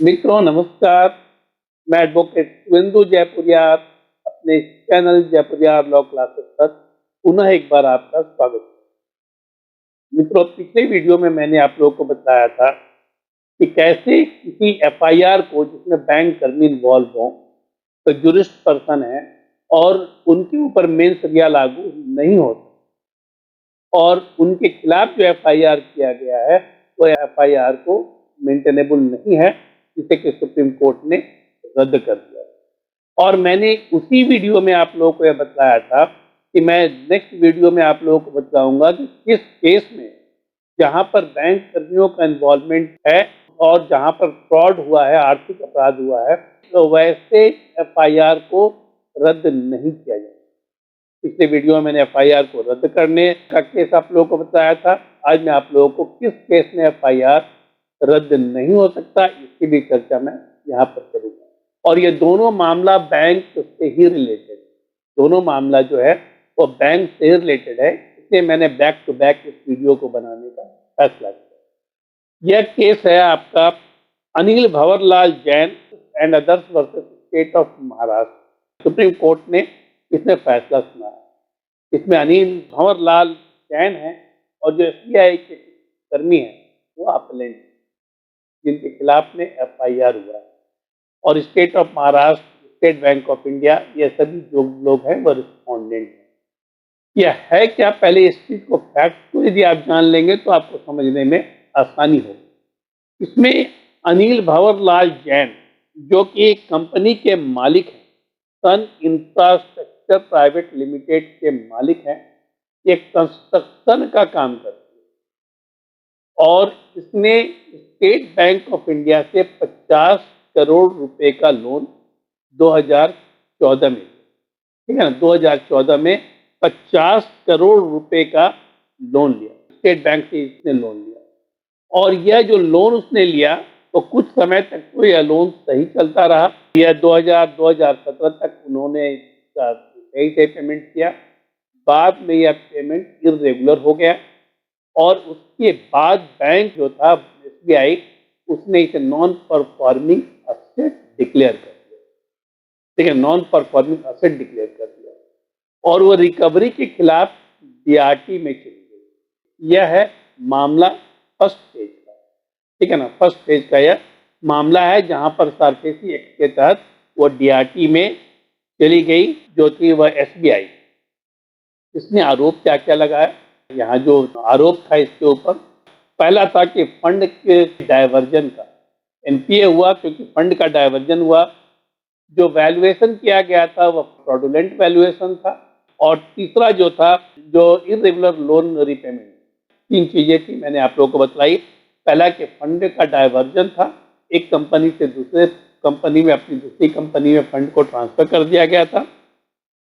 मित्रों नमस्कार। मैं एडवोकेट सुवेंदु जयपुरिया अपने चैनल जयपुरिया लॉ क्लासेस पर पुनः एक बार आपका स्वागत है। मित्रों, पिछले वीडियो में मैंने आप लोगों को बताया था कि कैसे किसी एफआईआर को जिसमें बैंक कर्मी इन्वॉल्व हो, तो जुरिस्ट पर्सन है और उनके ऊपर मेन सरिया लागू नहीं होता और उनके खिलाफ जो एफआईआर किया गया है वो एफआईआर को मेंटेनेबल नहीं है, जिसे कि सुप्रीम कोर्ट ने रद्द कर दिया। और मैंने उसी वीडियो में आप लोगों को यह बताया था कि मैं नेक्स्ट वीडियो में आप लोगों को बताऊंगा कि किस केस में जहां पर बैंक कर्मियों का इन्वॉल्वमेंट है और जहां पर फ्रॉड हुआ है, आर्थिक अपराध हुआ है, तो वैसे एफआईआर को रद्द नहीं किया जाए। पिछले वीडियो में मैंने एफआईआर को रद्द करने का केस आप लोगों को बताया था। आज मैं आप लोगों को किस केस में एफआईआर रद्द नहीं हो सकता इसकी भी चर्चा मैं यहाँ पर करूँगा। और ये दोनों मामला बैंक से ही रिलेटेड, दोनों मामला जो है वो बैंक से ही रिलेटेड है, इसलिए मैंने बैक टू बैक इस वीडियो को बनाने का फैसला किया। यह केस है आपका Anil Bhanwarlal Jain and others versus state of Maharashtra. Supreme court ने इसमें फैसला सुना है। इसमें अनिल भंवरलाल जैन है और जो एसबीआई के कर्मी हैं वो अपेलेंट, जिनके खिलाफ में एफआईआर हुआ है। और state of Maharashtra, state bank of India, ये सभी जो लोग हैं वो रिस्पॉन्डेंट हैं। यह है क्या, पहले इस चीज को फैक्ट को यदि आप जान लेंगे तो आपको समझने में आसानी होगी। इसमें अनिल भंवरलाल जैन जो कि एक कंपनी के मालिक हैं, सन इंफ्रास्ट्रक्चर प्राइवेट लिमिटेड के मालिक हैं, ये कंस्ट्रक्शन का काम करते हैं और इसने स्टेट बैंक ऑफ इंडिया से 50 करोड़ रुपए का लोन 2014 में, ठीक है ना, 2014 में 50 करोड़ रुपए का लोन लिया, स्टेट बैंक से इसने लोन लिया। और यह जो लोन उसने लिया तो कुछ समय तक तो यह लोन सही चलता रहा। यह 2017 तक उन्होंने सही से पेमेंट किया। बाद में यह पेमेंट इर्रेगुलर हो गया और उसके बाद बैंक जो था एसबीआई, उसने इसे नॉन परफॉर्मिंग असेट डिक्लेयर कर दिया। ठीक है, नॉन परफॉर्मिंग असेट डिक्लेयर कर दिया और वो रिकवरी के खिलाफ डीआरटी में चली गई। यह है मामला फर्स्ट फेज का, ठीक है ना, फर्स्ट फेज का यह मामला है जहां पर सरफेसी एक्ट के तहत वो डीआरटी में चली गई, जो कि वह एसबीआई। इसने आरोप क्या क्या लगाया, यहाँ जो आरोप था इसके ऊपर, पहला था कि फंड के डायवर्जन का एनपीए हुआ, क्योंकि फंड का डायवर्जन हुआ। जो वैल्यूएशन किया गया था वह फ्रॉडुलेंट वैल्यूएशन था। और तीसरा जो था, जो इर्रेगुलर लोन रिपेमेंट, तीन चीजें थी मैंने आप लोगों को बतलाई। पहला कि फंड का डायवर्जन था, एक कंपनी से दूसरे कंपनी में, अपनी दूसरी कंपनी में फंड को ट्रांसफर कर दिया गया था।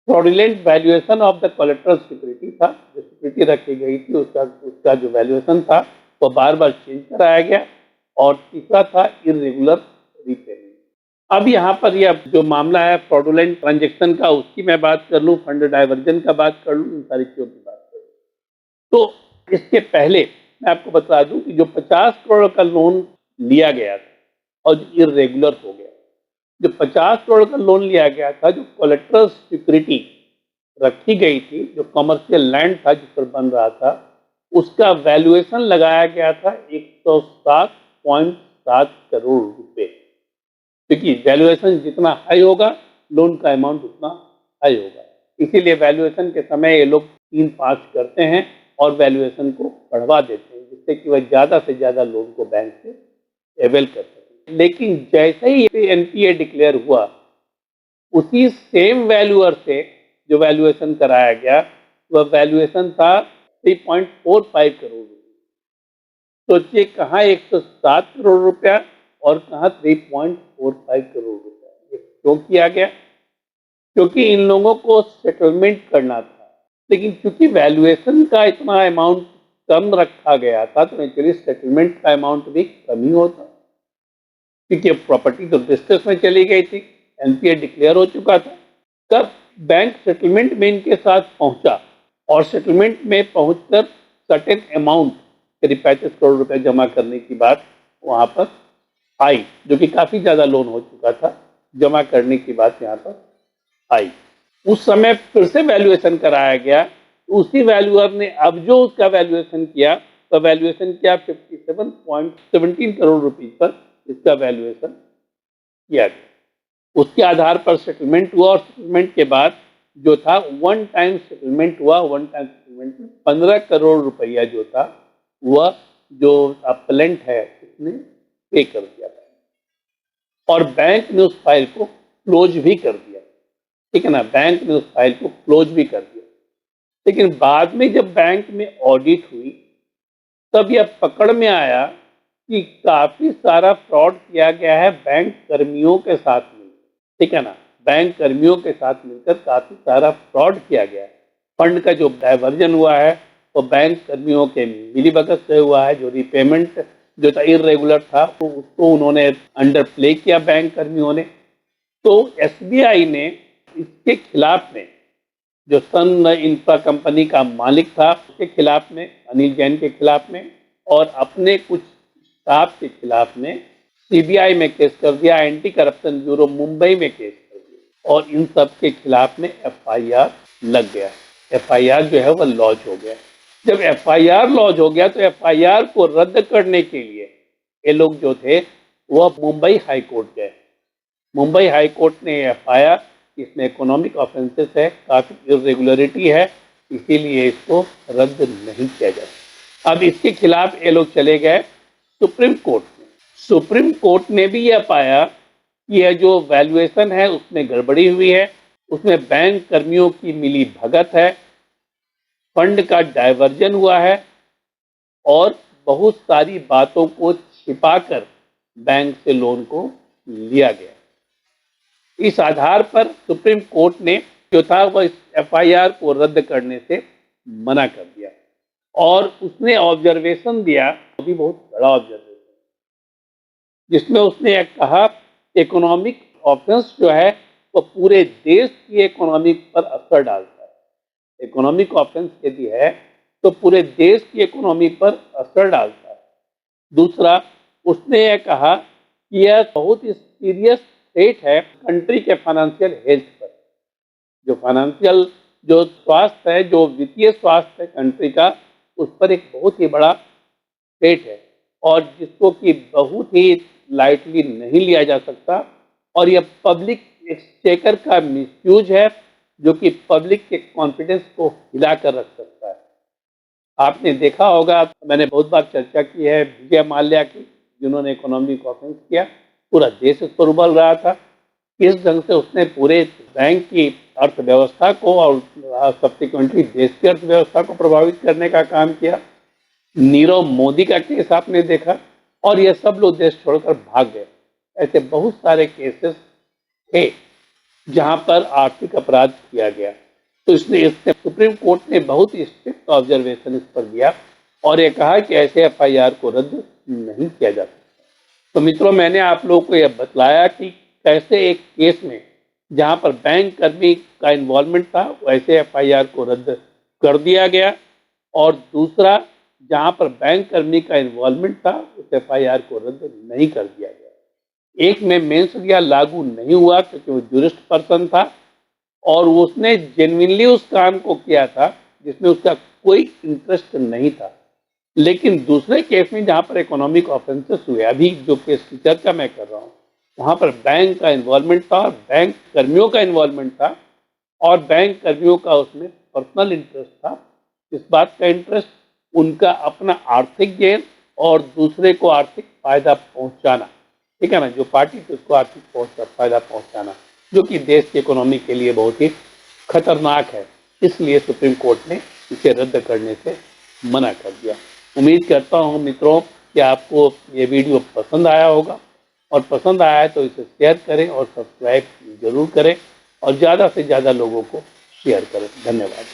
Fraudulent valuation of the collateral security था, जो सिक्योरिटी रखी गई थी उसका जो वैल्यूएशन था वो बार बार चेंज कराया गया। और तीसरा था इर्रेगुलर रीपेमेंट। अब यहाँ पर यह जो मामला है फ्रॉडुलेंट ट्रांजैक्शन का, उसकी मैं बात कर लूँ, फंड डायवर्जन का बात कर लूँ, इन सारी चीजों की बात कर लूँ। तो इसके पहले मैं आपको बता दूं कि जो 50 करोड़ का लोन लिया गया था और जो इर्रेगुलर हो गया, जो 50 करोड़ का लोन लिया गया था, जो कोलेटरल सिक्योरिटी रखी गई थी, जो कमर्शियल लैंड था जिस पर बन रहा था, उसका वैल्यूएशन लगाया गया था 107.7 करोड़ रुपए। क्योंकि वैल्यूएशन जितना हाई होगा लोन का अमाउंट उतना हाई होगा, इसीलिए वैल्यूएशन के समय ये लोग 3-5 करते हैं और वैल्यूएशन को बढ़वा देते हैं, जिससे कि वह ज़्यादा से ज़्यादा लोन को बैंक से अवेल कर सकें। लेकिन जैसे ही एनपीए डिक्लेयर हुआ, उसी सेम वैल्यूअर से जो वैल्यूएशन कराया गया वह वैल्यूएशन था 3.45 करोड़ रुपये। सोचिए, कहाँ 107 करोड़ रुपया और कहाँ 3.45 करोड़ रुपया। ये क्यों किया गया? क्योंकि इन लोगों को सेटलमेंट करना था, लेकिन क्योंकि वैल्यूएशन का इतना अमाउंट कम रखा गया था तो नेचुरली सेटलमेंट का अमाउंट भी कम ही होता, क्योंकि प्रॉपर्टी तो डिस्ट्रेस में चली गई थी, एनपीए डिक्लेयर हो चुका था। तब बैंक सेटलमेंट में इनके साथ पहुंचा और सेटलमेंट में पहुंचकर सर्टेन अमाउंट, करीब 35 करोड़ रुपए जमा करने की बात वहां पर आई, जो कि काफी ज्यादा लोन हो चुका था, जमा करने की बात यहाँ पर आई। उस समय फिर से वैल्यूएशन कराया गया, उसी वैल्यूअर ने अब जो उसका वैल्यूएशन किया, तो वैल्यूएशन किया 57.17 करोड़ रुपीज पर इसका वैल्यूएशन किया गया। उसके आधार पर सेटलमेंट हुआ और सेटलमेंट के बाद जो था वन टाइम सेटलमेंट हुआ। वन टाइम सेटलमेंट में 15 करोड़ रुपया जो था वह जो अपलेंट है उसने पे कर दिया था और बैंक ने उस फाइल को क्लोज भी कर दिया। ठीक है ना, बैंक ने उस फाइल को क्लोज भी कर दिया। लेकिन बाद में जब बैंक में ऑडिट हुई तब यह पकड़ में आया कि काफी सारा फ्रॉड किया गया है बैंक कर्मियों के साथ मिलकर। ठीक है ना, बैंक कर्मियों के साथ मिलकर काफी सारा फ्रॉड किया गया है। फंड का जो डायवर्जन हुआ है वो बैंक कर्मियों के मिलीभगत से हुआ है। जो रिपेमेंट जो था इरेगुलर था तो उसको उन्होंने अंडर प्ले किया बैंक कर्मियों ने। तो एसबीआई ने इसके खिलाफ में जो सन इंफ्रा कंपनी का मालिक था उसके खिलाफ में, अनिल जैन के खिलाफ में और अपने कुछ स्टाफ के खिलाफ में सीबीआई में केस कर दिया, एंटी करप्शन ब्यूरो मुंबई में केस कर दिया और इन सब के खिलाफ में एफआईआर लग गया। एफआईआर जो है वह लॉन्च हो गया। जब एफआईआर लॉन्च हो गया तो एफआईआर को रद्द करने के लिए ये लोग जो थे वह मुंबई हाई कोर्ट गए। मुंबई हाई कोर्ट ने एफआईआर, इसमें इकोनॉमिक ऑफेंसेस है, काफी इरेगुलरिटी है, इसीलिए इसको रद्द नहीं किया जाता। अब इसके खिलाफ ये लोग चले गए सुप्रीम कोर्ट में। सुप्रीम कोर्ट ने भी यह पाया कि यह जो वैल्यूएशन है उसमें गड़बड़ी हुई है, उसमें बैंक कर्मियों की मिली भगत है, फंड का डायवर्जन हुआ है और बहुत सारी बातों को छिपाकर बैंक से लोन को लिया गया। इस आधार पर सुप्रीम कोर्ट ने जो था वह इस एफआईआर को रद्द करने से मना कर दिया और उसने ऑब्जर्वेशन दिया, अभी बहुत बड़ा ऑब्जर्वेशन, जिसमें उसने कहा इकोनॉमिक ऑफेंस जो है वह पूरे देश की इकोनॉमी पर असर डालता है। इकोनॉमिक ऑफेंस यदि है तो पूरे देश की इकोनॉमी पर असर डालता है। दूसरा, उसने यह कहा कि यह बहुत ही सीरियस थ्रेट है कंट्री के फाइनेंशियल हेल्थ पर। जो फाइनेंशियल जो स्वास्थ्य है, जो वित्तीय स्वास्थ्य है कंट्री का, उस पर एक बहुत ही बड़ा थ्रेट है और जिसको कि बहुत ही लाइटली नहीं लिया जा सकता और यह पब्लिक एक्सचेकर का मिसयूज है जो कि पब्लिक के कॉन्फिडेंस को हिला कर रख सकता है। आपने देखा होगा, मैंने बहुत बार चर्चा की है विजय माल्या की, जिन्होंने इकोनॉमिक ऑफेंस किया, पूरा देश उस पर उबल रहा था। किस ढंग से उसने पूरे बैंक की अर्थव्यवस्था को और सब्सिक्वेंटली देश की अर्थव्यवस्था को प्रभावित करने का काम किया। नीरव मोदी का केस आपने देखा और ये सब लोग देश छोड़कर भाग गए। ऐसे बहुत सारे केसेस थे जहां पर आर्थिक अपराध किया गया। तो इसने सुप्रीम कोर्ट ने बहुत ही स्ट्रिक्ट ऑब्जर्वेशन इस पर दिया और ये कहा कि ऐसे एफआईआर को रद्द नहीं किया जा सकता। तो मित्रों, मैंने आप लोगों को यह बतलाया कि कैसे एक केस में जहां पर बैंक कर्मी का इन्वॉल्वमेंट था वैसे एफआईआर को रद्द कर दिया गया और दूसरा जहां पर बैंक कर्मी का इन्वॉल्वमेंट था उस एफआईआर को रद्द नहीं कर दिया गया। एक में मेंस दिया लागू नहीं हुआ क्योंकि वो जूरिस्ट पर्सन था और उसने जेन्युइनली उस काम को किया था जिसमें उसका कोई इंटरेस्ट नहीं था। लेकिन दूसरे केस में जहां पर इकोनॉमिक ऑफेंसेस हुए, अभी जो केस की चर्चा मैं कर रहा हूं, वहां पर बैंक का इन्वॉल्वमेंट था और बैंक कर्मियों का इन्वॉल्वमेंट था और बैंक कर्मियों का उसमें पर्सनल इंटरेस्ट था। इस बात का इंटरेस्ट उनका अपना आर्थिक गेन और दूसरे को आर्थिक फायदा पहुंचाना, ठीक है ना, जो पार्टी थी उसको आर्थिक फायदा पहुंचाना, जो कि देश की इकोनॉमी के लिए बहुत ही खतरनाक है। इसलिए सुप्रीम कोर्ट ने इसे रद्द करने से मना कर दिया। उम्मीद करता हूं मित्रों कि आपको ये वीडियो पसंद आया होगा और पसंद आया है तो इसे शेयर करें और सब्सक्राइब जरूर करें और ज़्यादा से ज़्यादा लोगों को शेयर करें। धन्यवाद।